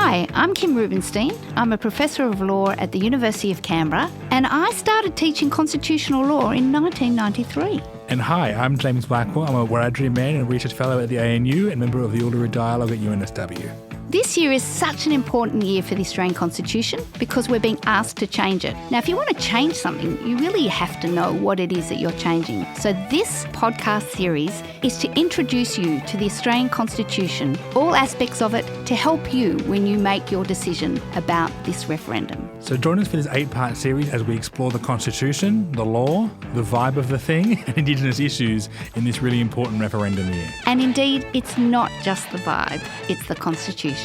Hi, I'm Kim Rubenstein. I'm a professor of law at the University of Canberra, and I started teaching constitutional law in 1993. And hi, I'm James Blackwell. I'm a Wiradjuri man and research fellow at the ANU and member of the Uluru Dialogue at UNSW. This year is such an important year for the Australian Constitution because we're being asked to change it. Now, if you want to change something, you really have to know what it is that you're changing. So this podcast series is to introduce you to the Australian Constitution, all aspects of it, to help you when you make your decision about this referendum. So join us for this 8-part series as we explore the Constitution, the law, the vibe of the thing, and Indigenous issues in this really important referendum year. And indeed, it's not just the vibe, it's the Constitution.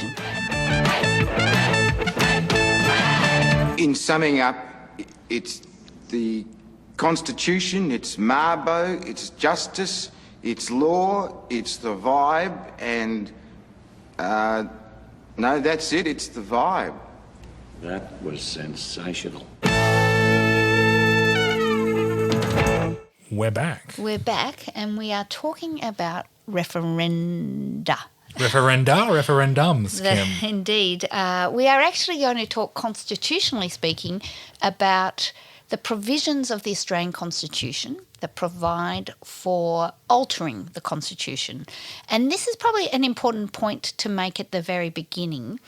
In summing up, it's the Constitution, it's Mabo, it's justice, it's law, it's the vibe, and no, that's it, it's the vibe. That was sensational. We're back. We're back and we are talking about referenda. Referenda or referendums, Kim? Indeed. We are actually going to talk, constitutionally speaking, about the provisions of the Australian Constitution that provide for altering the Constitution. And this is probably an important point to make at the very beginning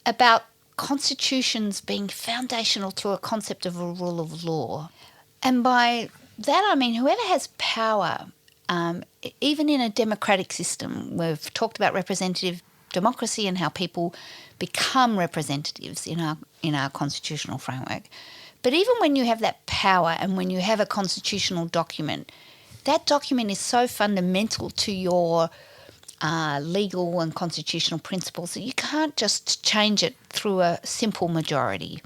about constitutions being foundational to a concept of a rule of law. And by that I mean whoever has power, even in a democratic system, we've talked about representative democracy and how people become representatives in our constitutional framework. But even when you have that power and when you have a constitutional document, that document is so fundamental to your legal and constitutional principles that you can't just change it through a simple majority.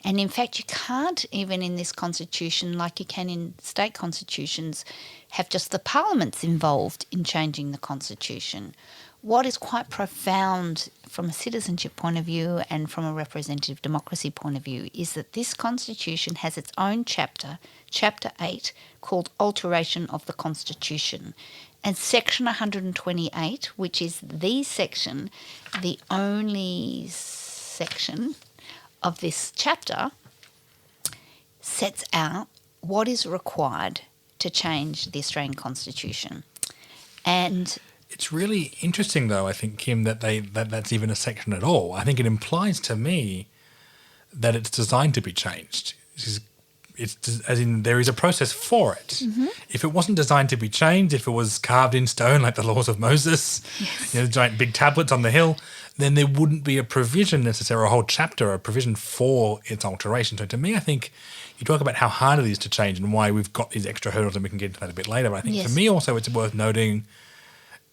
And in fact, you can't, even in this constitution, like you can in state constitutions, have just the parliaments involved in changing the constitution. What is quite profound from a citizenship point of view and from a representative democracy point of view is that this constitution has its own chapter, Chapter 8, called Alteration of the Constitution. And Section 128, which is the section, the only section of this chapter, sets out what is required to change the Australian Constitution. And it's really interesting, though, I think, Kim, that that's even a section at all. I think it implies to me that it's designed to be changed. It's as in there is a process for it. Mm-hmm. If it wasn't designed to be changed, if it was carved in stone like the laws of Moses, yes, the giant big tablets on the hill, then there wouldn't be a provision necessarily, a whole chapter, a provision for its alteration. So to me, I think you talk about how hard it is to change and why we've got these extra hurdles, and we can get into that a bit later. But I think for me also it's worth noting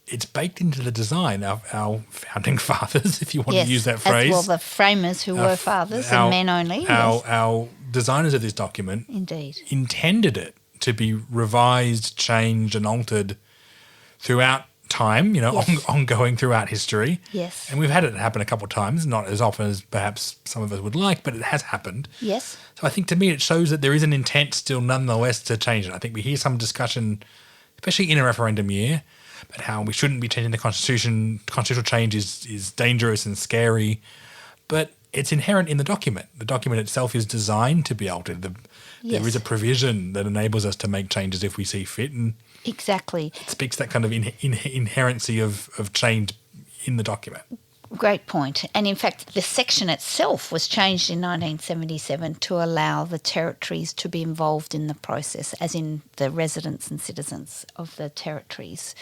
it's baked into the design. Our founding fathers, if you want to use that phrase. Well, the framers who were fathers and men only. Our designers of this document intended it to be revised, changed and altered throughout time, ongoing throughout history. Yes. And we've had it happen a couple of times, not as often as perhaps some of us would like, but it has happened. Yes. So I think to me it shows that there is an intent still nonetheless to change it. I think we hear some discussion, especially in a referendum year, about how we shouldn't be changing the Constitution. Constitutional change is dangerous and scary, but it's inherent in the document. The document itself is designed to be altered. There is a provision that enables us to make changes if we see fit. And exactly. It speaks that kind of inherency of change in the document. Great point. And in fact, the section itself was changed in 1977 to allow the territories to be involved in the process, as in the residents and citizens of the territories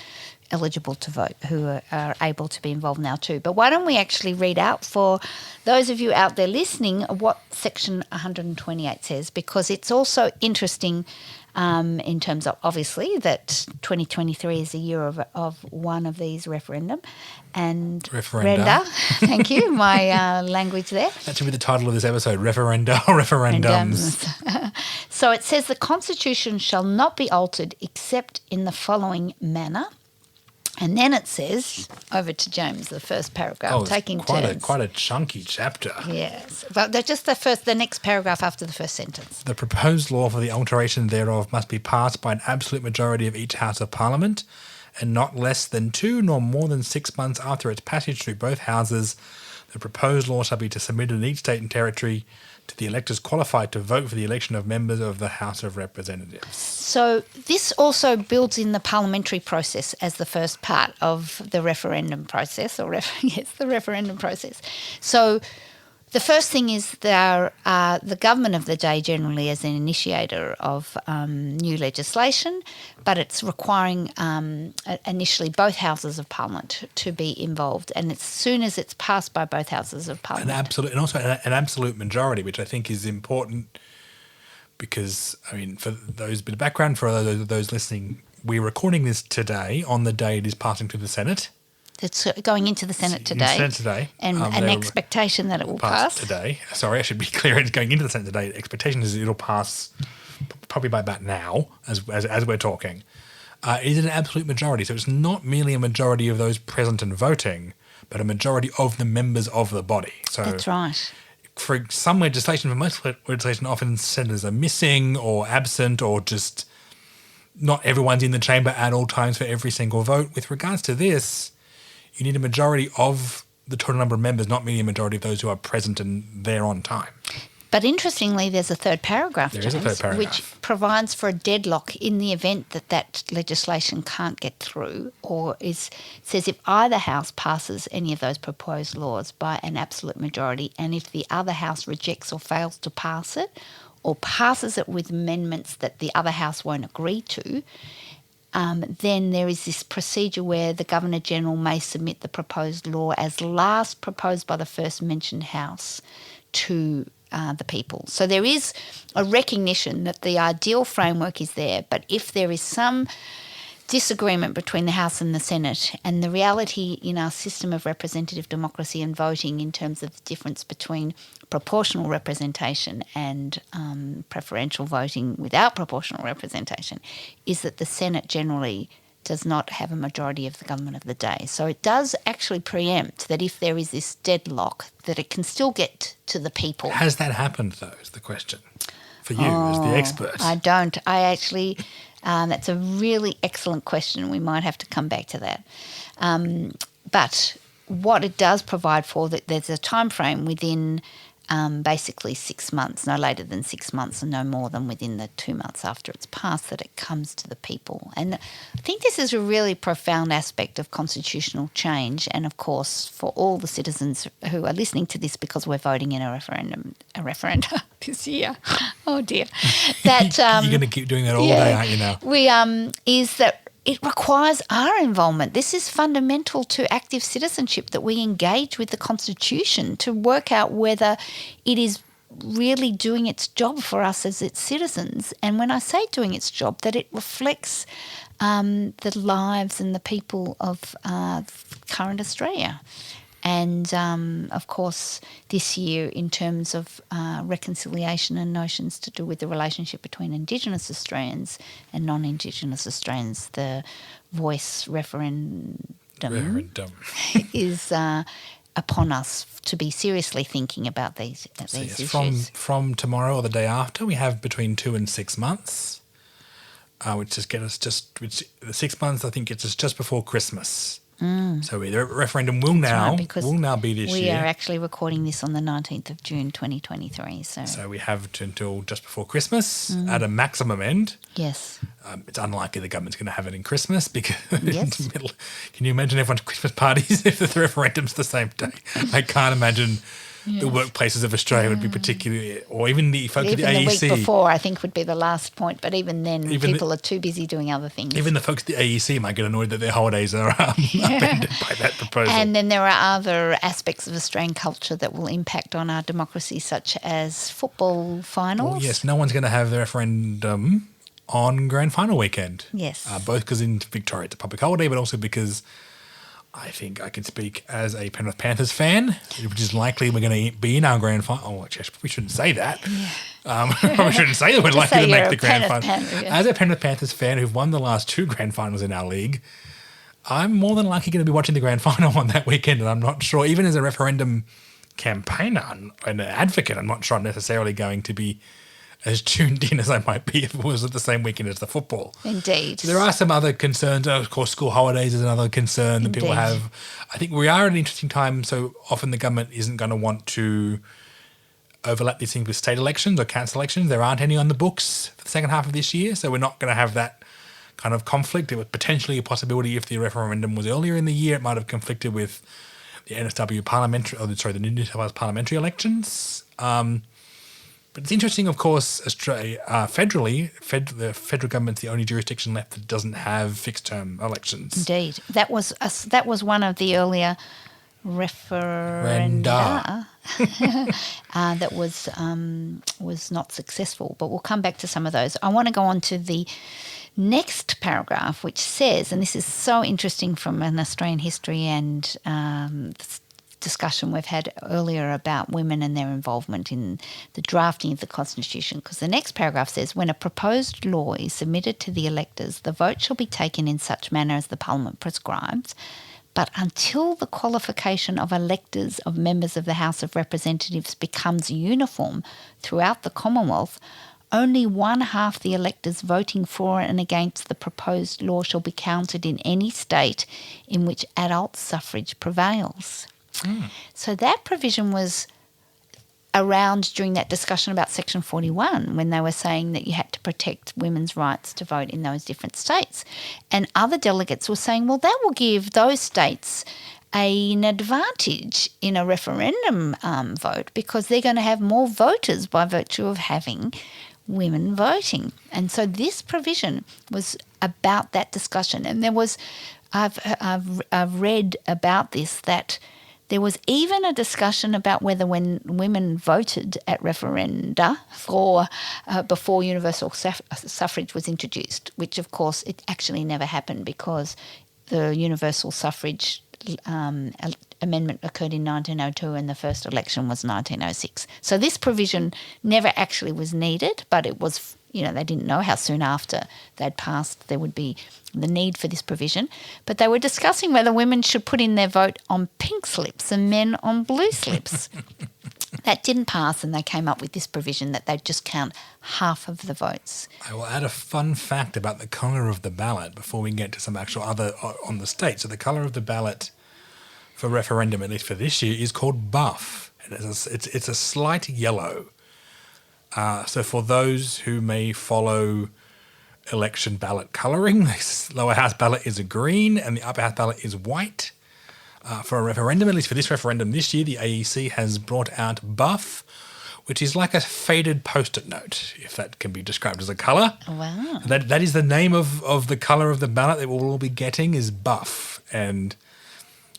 eligible to vote who are able to be involved now too. But why don't we actually read out for those of you out there listening what Section 128 says, because it's also interesting in terms of, obviously, that 2023 is the year of one of these referenda. Thank you, my language there. That should be the title of this episode, Referenda or Referendums. So it says the Constitution shall not be altered except in the following manner. And then it says, over to James, the first paragraph, taking turns. Quite a chunky chapter. Yes, but they're just the next paragraph after the first sentence. The proposed law for the alteration thereof must be passed by an absolute majority of each House of Parliament, and not less than 2 nor more than 6 months after its passage through both houses, The proposed law shall be submitted in each state and territory to the electors qualified to vote for the election of members of the House of Representatives. So this also builds in the parliamentary process as the first part of the referendum process, the referendum process. So the first thing is the government of the day generally as an initiator of new legislation, but it's requiring initially both houses of parliament to be involved, and as soon as it's passed by both houses of parliament, an absolute majority, which I think is important because, I mean, for those bit of background for those listening, we're recording this today on the day it is passing to the Senate. It's going into the Senate today. And an expectation that it will pass. Today. Sorry, I should be clear. It's going into the Senate today. The expectation is it'll pass probably by about now, as we're talking. It is an absolute majority. So it's not merely a majority of those present and voting, but a majority of the members of the body. So that's right. For some legislation, for most legislation, often senators are missing or absent or just not everyone's in the chamber at all times for every single vote. With regards to this, you need a majority of the total number of members, not merely a majority of those who are present and there on time. But interestingly, there's a third paragraph, There is a third paragraph. which provides for a deadlock in the event that legislation can't get through, or says if either house passes any of those proposed laws by an absolute majority, and if the other house rejects or fails to pass it, or passes it with amendments that the other house won't agree to, then there is this procedure where the Governor-General may submit the proposed law as last proposed by the first mentioned house to the people. So there is a recognition that the ideal framework is there, but if there is some disagreement between the House and the Senate, and the reality in our system of representative democracy and voting in terms of the difference between proportional representation and preferential voting without proportional representation, is that the Senate generally does not have a majority of the government of the day. So it does actually preempt that if there is this deadlock, that it can still get to the people. Has that happened, though, is the question for you as the expert? I don't. I actually... that's a really excellent question. We might have to come back to that. But what it does provide for, that there's a time frame within basically 6 months, no later than 6 months and no more than within the 2 months after it's passed, that it comes to the people. And I think this is a really profound aspect of constitutional change, and of course for all the citizens who are listening to this, because we're voting in a referendum this year. Oh dear. That You're going to keep doing that all day, aren't you now? We is that it requires our involvement. This is fundamental to active citizenship, that we engage with the Constitution to work out whether it is really doing its job for us as its citizens. And when I say doing its job, that it reflects the lives and the people of current Australia. And, of course, this year in terms of reconciliation and notions to do with the relationship between Indigenous Australians and non-Indigenous Australians, the Voice referendum is upon us to be seriously thinking about these issues. From tomorrow or the day after, we have between 2 and 6 months, which the 6 months, I think, gets us just before Christmas. So the referendum will now be this year. We are actually recording this on the 19th of June 2023. So we have until just before Christmas at a maximum end. Yes. It's unlikely the government's going to have it in Christmas because Yes. Can you imagine everyone's Christmas parties if the referendum's the same day? I can't imagine the workplaces of Australia would be particularly, or even the folks at the AEC. The week before, I think, would be the last point, but even then, people are too busy doing other things. Even the folks at the AEC might get annoyed that their holidays are upended by that proposal. And then there are other aspects of Australian culture that will impact on our democracy, such as football finals. Well, yes, no one's going to have the referendum on grand final weekend. Yes. Both because in Victoria it's a public holiday, but also because I think I can speak as a Penrith Panthers fan, which is likely we're going to be in our grand final. Oh, actually, we shouldn't say that. Yeah. Probably shouldn't say that we're likely to make the grand final. As a Penrith Panthers fan who've won the last 2 grand finals in our league, I'm more than likely going to be watching the grand final on that weekend, and I'm not sure, even as a referendum campaigner and an advocate, I'm not sure I'm necessarily going to be as tuned in as I might be if it was at the same weekend as the football. Indeed. There are some other concerns. Of course, school holidays is another concern that people Indeed. have. I think we are at an interesting time. So often the government isn't going to want to overlap these things with state elections or council elections. There aren't any on the books for the second half of this year. So we're not going to have that kind of conflict. It was potentially a possibility if the referendum was earlier in the year. It might have conflicted with the NSW the New South Wales parliamentary elections. But it's interesting, of course, Australia, federally, the federal government's the only jurisdiction left that doesn't have fixed-term elections. Indeed. That was one of the earlier referenda that was not successful. But we'll come back to some of those. I want to go on to the next paragraph, which says, and this is so interesting from an Australian history and discussion we've had earlier about women and their involvement in the drafting of the Constitution, because the next paragraph says, when a proposed law is submitted to the electors, the vote shall be taken in such manner as the Parliament prescribes, but until the qualification of electors of members of the House of Representatives becomes uniform throughout the Commonwealth, only one half the electors voting for and against the proposed law shall be counted in any state in which adult suffrage prevails. So that provision was around during that discussion about Section 41, when they were saying that you had to protect women's rights to vote in those different states. And other delegates were saying, well, that will give those states an advantage in a referendum vote because they're going to have more voters by virtue of having women voting. And so this provision was about that discussion. And there was, I've read about this, that there was even a discussion about whether when women voted at referenda for before universal suffrage was introduced, which of course it actually never happened because the universal suffrage amendment occurred in 1902 and the first election was 1906. So this provision never actually was needed, but it was, they didn't know how soon after they'd passed there would be the need for this provision. But they were discussing whether women should put in their vote on pink slips and men on blue slips. That didn't pass, and they came up with this provision that they'd just count half of the votes. I will add a fun fact about the colour of the ballot before we get to some actual other on the state. So the colour of the ballot for referendum, at least for this year, is called buff. And it's a slight yellow. So for those who may follow election ballot colouring, the lower house ballot is a green and the upper house ballot is white. For a referendum, at least for this referendum this year, the AEC has brought out buff, which is like a faded post-it note, if that can be described as a colour. Wow. That is the name of the colour of the ballot that we'll all be getting is buff. And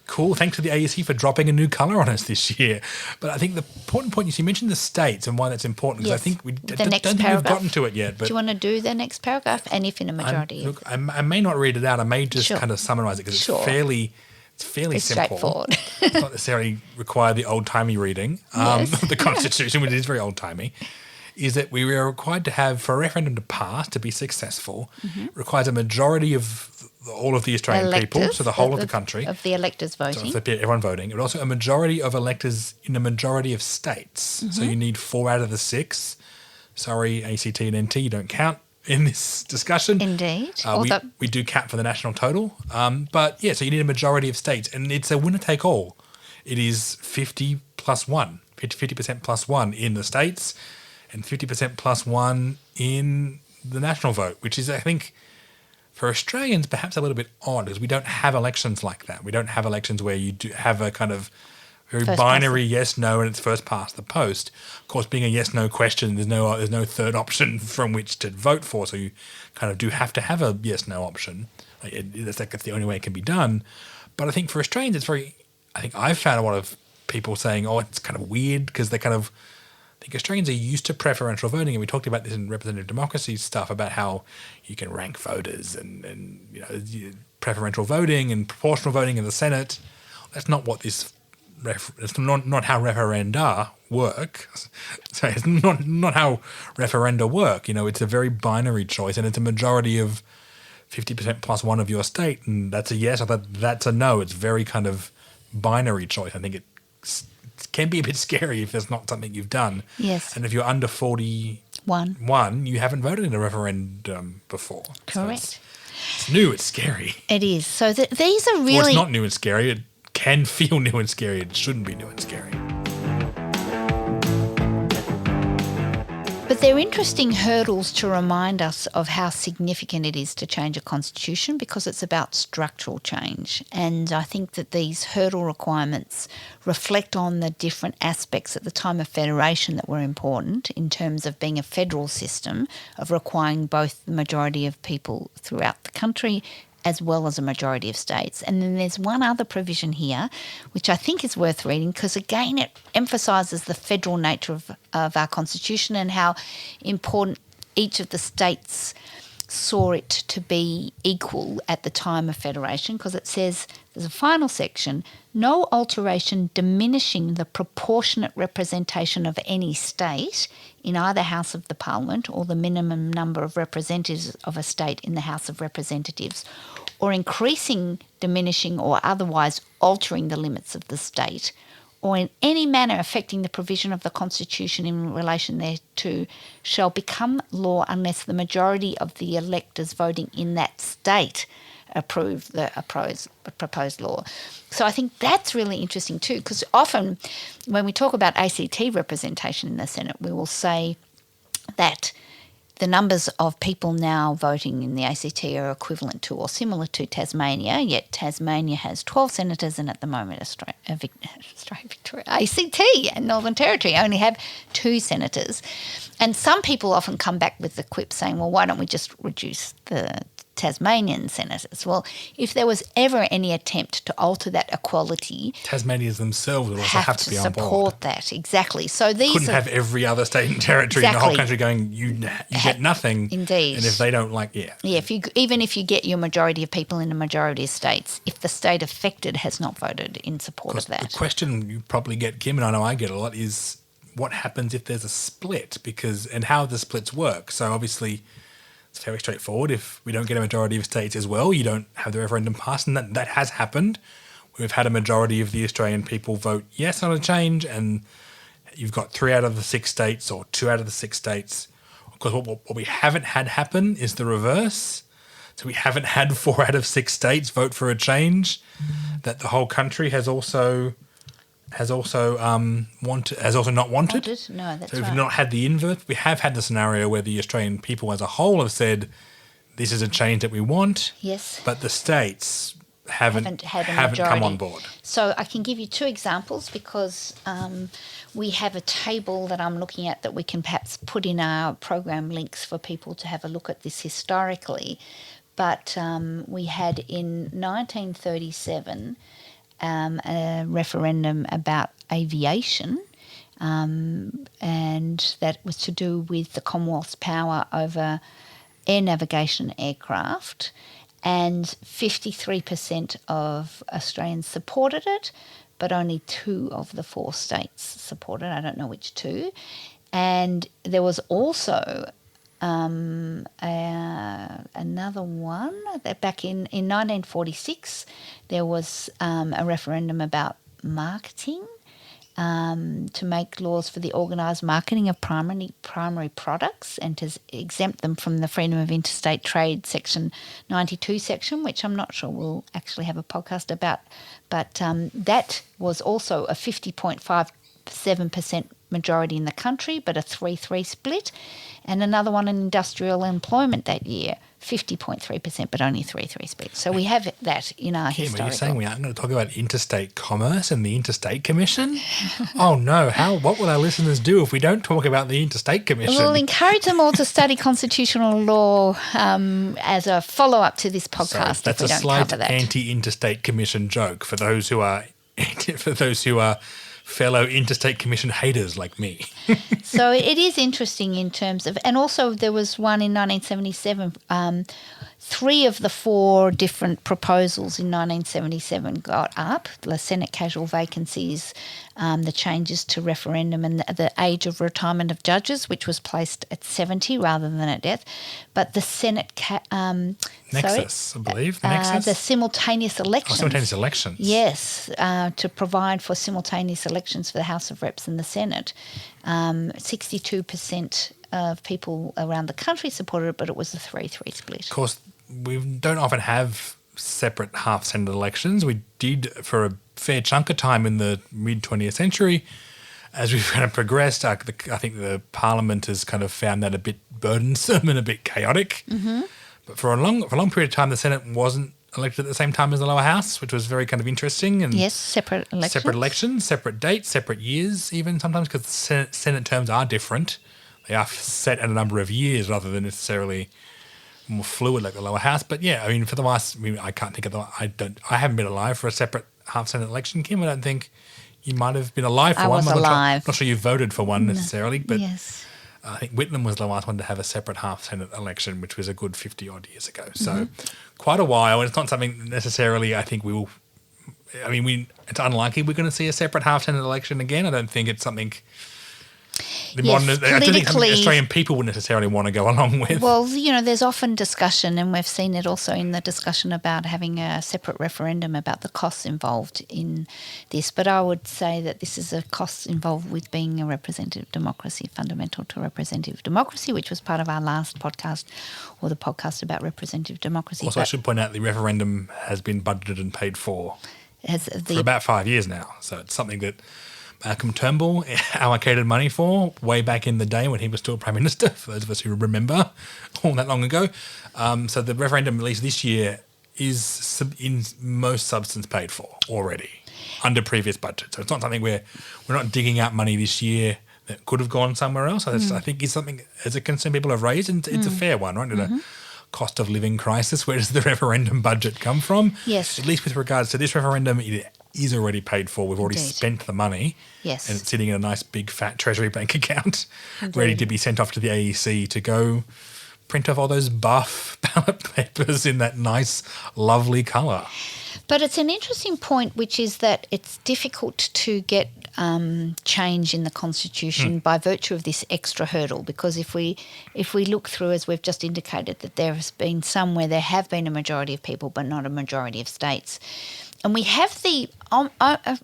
cool, thanks to the AEC for dropping a new colour on us this year. But I think the important point is you mentioned the states and why that's important, because Yes. I think we The don't next think we've paragraph. gotten to it yet. But Do you want to do the next paragraph? And if in a majority? look, I may not read it out. I may just Sure. kind of summarise it because Sure. it's fairly It's simple. straightforward. It's not necessarily require the old-timey reading Yes. of the Constitution, which is very old-timey, is that we are required to have, for a referendum to pass, to be successful, requires a majority of all of the Australian people, Electors, so the whole of the country. Of the electors So voting. it's everyone voting. And also a majority of electors in a majority of states. So you need 4 out of the 6. Sorry, ACT and NT, you don't count in this discussion. Indeed. We do count for the national total. But yeah, so you need a majority of states. And it's a winner-take-all. It is 50 plus 1, 50% plus 1 in the states and 50% plus 1 in the national vote, which is, I think, for Australians, perhaps a little bit odd because we don't have elections like that. We don't have elections where you do have a kind of very First binary yes/no, and it's first past the post. Of course, being a yes/no question, there's no third option from which to vote for, so you kind of do have to have a yes/no option. That's the only way it can be done. But I think for Australians, it's very. I think I've found a lot of people saying, "Oh, it's kind of weird," because they kind of. I think Australians are used to preferential voting, and we talked about this in representative democracy stuff about how you can rank voters and preferential voting and proportional voting in the Senate. That's not what this. It's not how referenda work. So it's not how referenda work. It's a very binary choice, and it's a majority of 50% plus 1 of your state, and that's a yes or that's a no. It's very kind of binary choice. I think it can be a bit scary if there's not something you've done. Yes. And if you're under 40 One, you haven't voted in a referendum before. So Correct. it's new, it's scary. It is. So these are Or really... it's not new and scary. It can feel new and scary. It shouldn't be new and scary. But they're interesting hurdles to remind us of how significant it is to change a constitution, because it's about structural change. And I think that these hurdle requirements reflect on the different aspects at the time of federation that were important in terms of being a federal system, of requiring both the majority of people throughout the country as well as a majority of states. And then there's one other provision here, which I think is worth reading, because again, it emphasises the federal nature of our constitution and how important each of the states saw it to be equal at the time of federation, because it says, there's a final section, no alteration diminishing the proportionate representation of any state in either House of the Parliament or the minimum number of representatives of a state in the House of Representatives, or increasing, diminishing or otherwise altering the limits of the state, or in any manner affecting the provision of the Constitution in relation thereto, shall become law unless the majority of the electors voting in that state approve the proposed law. So I think that's really interesting too, because often when we talk about ACT representation in the Senate, we will say that the numbers of people now voting in the ACT are equivalent to or similar to Tasmania, yet Tasmania has 12 senators, and at the moment Victoria, ACT and Northern Territory only have 2 senators. And some people often come back with the quip saying, well, why don't we just reduce the Tasmanian senators? Well, if there was ever any attempt to alter that equality, Tasmanians themselves would also have to be on board. support that, exactly. So these couldn't have every other state and territory in the whole country going, you get nothing. Indeed. And if they don't even if you get your majority of people in a majority of states, if the state affected has not voted in support of that. The question you probably get, Kim, and I know I get a lot, is what happens if there's a split, and how the splits work. So obviously it's very straightforward. If we don't get a majority of states as well, you don't have the referendum passed, and that has happened. We've had a majority of the Australian people vote yes on a change, and you've got 3 out of the 6 states or 2 out of the 6 states. Of course, what we haven't had happen is the reverse. So we haven't had 4 out of 6 states vote for a change that the whole country has also not wanted. No, that's so we've right. not had the inverse. We have had the scenario where the Australian people as a whole have said, this is a change that we want. Yes. But the states haven't had a come majority. on board. So I can give you 2 examples, because we have a table that I'm looking at that we can perhaps put in our program links for people to have a look at this historically. But we had in 1937 a referendum about aviation, and that was to do with the Commonwealth's power over air navigation aircraft, and 53% of Australians supported it, but only 2 of the 4 states supported it. I don't know which 2. And there was also another one that back in 1946 there was a referendum about marketing, to make laws for the organised marketing of primary products and to exempt them from the Freedom of Interstate Trade Section 92 section, which I'm not sure we'll actually have a podcast about, but that was also a 50.57% majority in the country, but a 3-3 split. And another one in industrial employment that year, 50.3%, but only 3-3 split. So we have that in our historical. Are you saying we aren't going to talk about interstate commerce and the Interstate Commission? Oh no! What will our listeners do if we don't talk about the Interstate Commission? We'll encourage them all to study constitutional law as a follow-up to this podcast. So that's if we a don't slight cover that. anti-Interstate Commission joke for those who are fellow Interstate Commission haters like me. So it is interesting in terms of, and also there was one in 1977. 3 of the 4 different proposals in 1977 got up: the Senate casual vacancies, the changes to referendum, and the age of retirement of judges, which was placed at 70 rather than at death. But the Senate Nexus, I believe. Nexus? The simultaneous elections. Simultaneous elections. Yes, to provide for simultaneous elections for the House of Reps and the Senate. 62% of people around the country supported it, but it was a 3-3 split. Of course, we don't often have separate half-Senate elections. We did for a fair chunk of time in the mid-20th century. As we've kind of progressed, I think the Parliament has kind of found that a bit burdensome and a bit chaotic. Mm-hmm. But for a long period of time, the Senate wasn't elected at the same time as the lower house, which was very kind of interesting. And Yes, separate elections. separate elections, separate dates, separate years, even sometimes, because the Senate terms are different. They are set at a number of years rather than necessarily more fluid like the lower house. But yeah, I mean, for the last, I can't think of I haven't been alive for a separate half Senate election, Kim. I don't think you might have been alive for I one. was I'm alive. not sure you voted for one necessarily, but Yes. I think Whitlam was the last one to have a separate half Senate election, which was a good 50 odd years ago. So quite a while. And it's not something necessarily I think we will. I mean, it's unlikely we're going to see a separate half Senate election again. I don't think it's something. I don't think something politically- Australian people would necessarily want to go along with. Well, there's often discussion, and we've seen it also in the discussion about having a separate referendum about the costs involved in this. But I would say that this is a cost involved with being a representative democracy, fundamental to representative democracy, which was part of our last podcast, or the podcast about representative democracy. Also, I But should point out the referendum has been budgeted and paid for the about 5 years now. So it's something that Malcolm Turnbull allocated money for way back in the day when he was still Prime Minister, for those of us who remember all that long ago. So the referendum, at least this year, is in most substance paid for already under previous budget. So it's not something we're not digging out money this year that could have gone somewhere else. I think it's something as a concern people have raised, and it's a fair one, right? A cost of living crisis. Where does the referendum budget come from? Yes. At least with regards to this referendum, it is already paid for. We've already Indeed. spent the money. Yes. And it's sitting in a nice big fat Treasury bank account ready to be sent off to the AEC to go print off all those buff ballot papers in that nice, lovely colour. But it's an interesting point, which is that it's difficult to get change in the Constitution by virtue of this extra hurdle. Because if we look through, as we've just indicated, that there has been some where there have been a majority of people, but not a majority of states. And we have the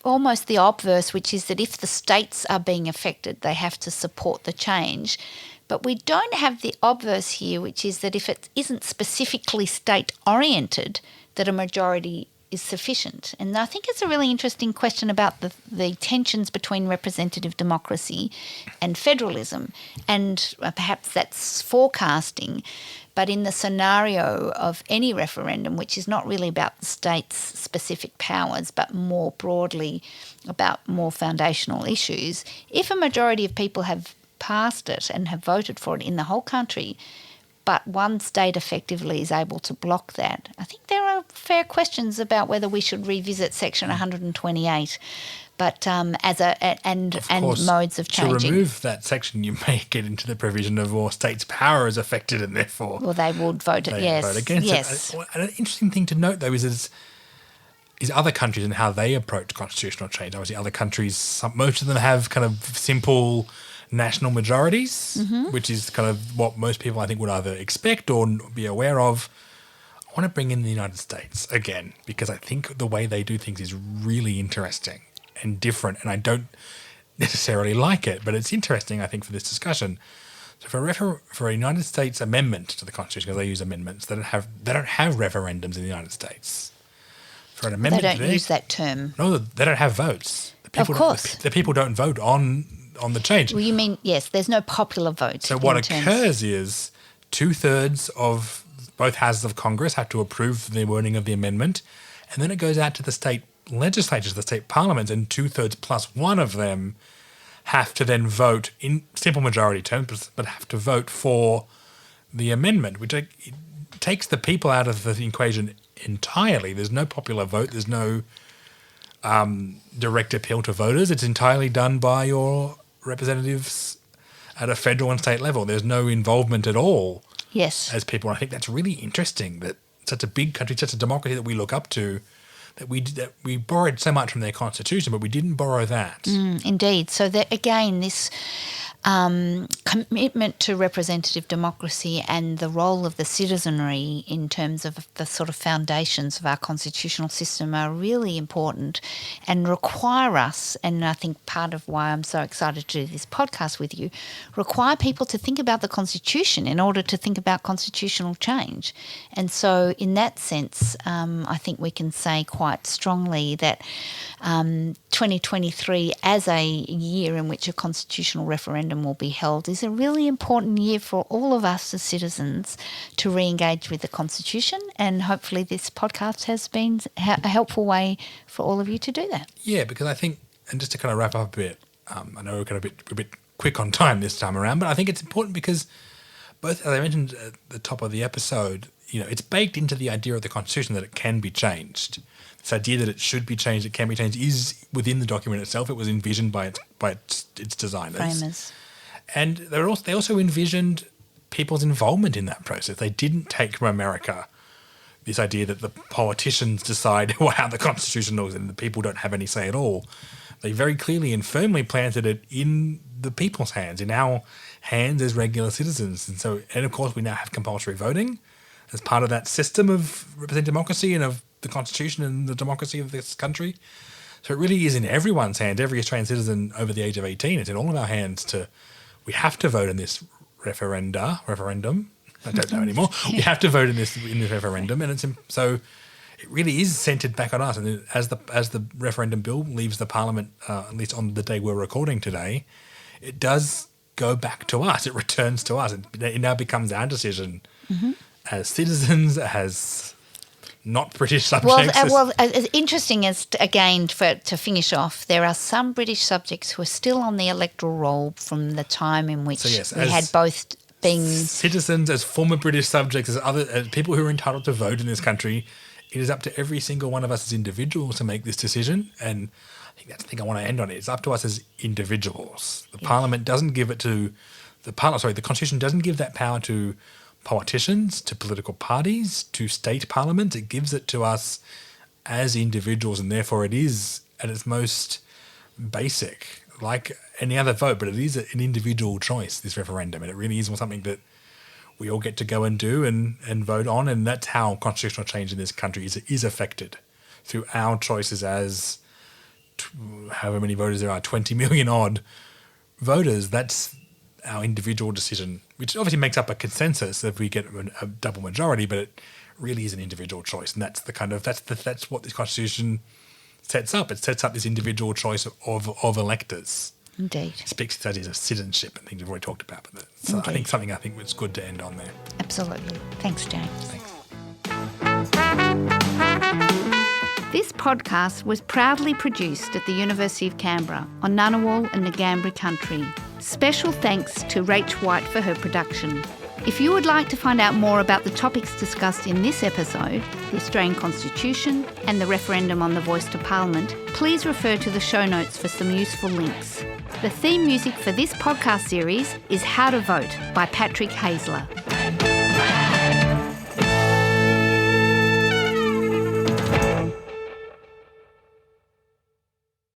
almost the obverse, which is that if the states are being affected, they have to support the change. But we don't have the obverse here, which is that if it isn't specifically state-oriented, that a majority is sufficient. And I think it's a really interesting question about the tensions between representative democracy and federalism. And perhaps that's forecasting. But in the scenario of any referendum, which is not really about the state's specific powers, but more broadly about more foundational issues, if a majority of people have passed it and have voted for it in the whole country, but one state effectively is able to block that, I think there are fair questions about whether we should revisit Section 128. But and modes of changing. To remove that section, you may get into the provision of all states' power is affected, and therefore Well, they would vote. they vote against it. And an interesting thing to note, though, is other countries and how they approach constitutional change. Obviously, other countries, most of them have kind of simple national majorities, which is kind of what most people, I think, would either expect or be aware of. I want to bring in the United States again, because I think the way they do things is really interesting and different, and I don't necessarily like it, but it's interesting, I think, for this discussion. So for a United States amendment to the Constitution, because they use amendments, they don't have referendums in the United States. For an They amendment, don't use that term. No, they don't have votes. Of course. The people don't vote on the change. Well, you mean, yes, there's no popular vote. So what in terms- occurs is 2/3 of both houses of Congress have to approve the wording of the amendment, and then it goes out to the state legislatures, the state parliaments, and 2/3 plus one of them have to then vote in simple majority terms, but have to vote for the amendment, which it takes the people out of the equation entirely. There's no popular vote. There's no direct appeal to voters. It's entirely done by your representatives at a federal and state level. There's no involvement at all Yes. as people. And I think that's really interesting that such a big country, such a democracy that we look up to, that we borrowed so much from their constitution, but we didn't borrow that. Indeed. So that again, this commitment to representative democracy and the role of the citizenry in terms of the sort of foundations of our constitutional system are really important and require us, and I think part of why I'm so excited to do this podcast with you, require people to think about the Constitution in order to think about constitutional change. And so in that sense, I think we can say quite strongly that 2023 as a year in which a constitutional referendum will be held is a really important year for all of us as citizens to re-engage with the Constitution, and hopefully this podcast has been a helpful way for all of you to do that. Yeah, because I think, and just to kind of wrap up a bit, I know we're kind of a bit quick on time this time around, but I think it's important because both, as I mentioned at the top of the episode, it's baked into the idea of the Constitution that it can be changed. This idea that it should be changed, it can be changed, is within the document itself. It was envisioned by its designers. Framers. And they also envisioned people's involvement in that process. They didn't take from America this idea that the politicians decide how the Constitution looks and the people don't have any say at all. They very clearly and firmly planted it in the people's hands, in our hands as regular citizens. And of course, we now have compulsory voting as part of that system of representative democracy and of the Constitution and the democracy of this country. So it really is in everyone's hands, every Australian citizen over the age of 18. It's in all of our hands we have to vote in this referendum. I don't know anymore. We have to vote in this referendum, and so it really is centred back on us. And as the referendum bill leaves the Parliament, at least on the day we're recording today, it does go back to us. It returns to us. It now becomes our decision as citizens, as not British subjects. Well, as interesting as, again, to finish off, there are some British subjects who are still on the electoral roll from the time in which we had both been... Citizens, as former British subjects, as people who are entitled to vote in this country, it is up to every single one of us as individuals to make this decision. And I think that's the thing I want to end on. It's up to us as individuals. The Parliament doesn't give it to... the Constitution doesn't give that power to politicians, to political parties, to state parliaments. It gives it to us as individuals, and therefore it is at its most basic, like any other vote, but it is an individual choice, this referendum, and it really is something that we all get to go and do and vote on, and that's how constitutional change in this country is affected, through our choices as however many voters there are, 20 million odd voters. That's our individual decision, which obviously makes up a consensus if we get a double majority, but it really is an individual choice, and that's what this Constitution sets up. It sets up this individual choice of electors. Indeed. It speaks to the ideas of citizenship and things we've already talked about, but I think it's good to end on there. Absolutely. Thanks, James. Thanks. This podcast was proudly produced at the University of Canberra on Ngunnawal and Ngambri country. Special thanks to Rach White for her production. If you would like to find out more about the topics discussed in this episode, the Australian Constitution and the referendum on the voice to Parliament, please refer to the show notes for some useful links. The theme music for this podcast series is How to Vote by Patrick Hazler.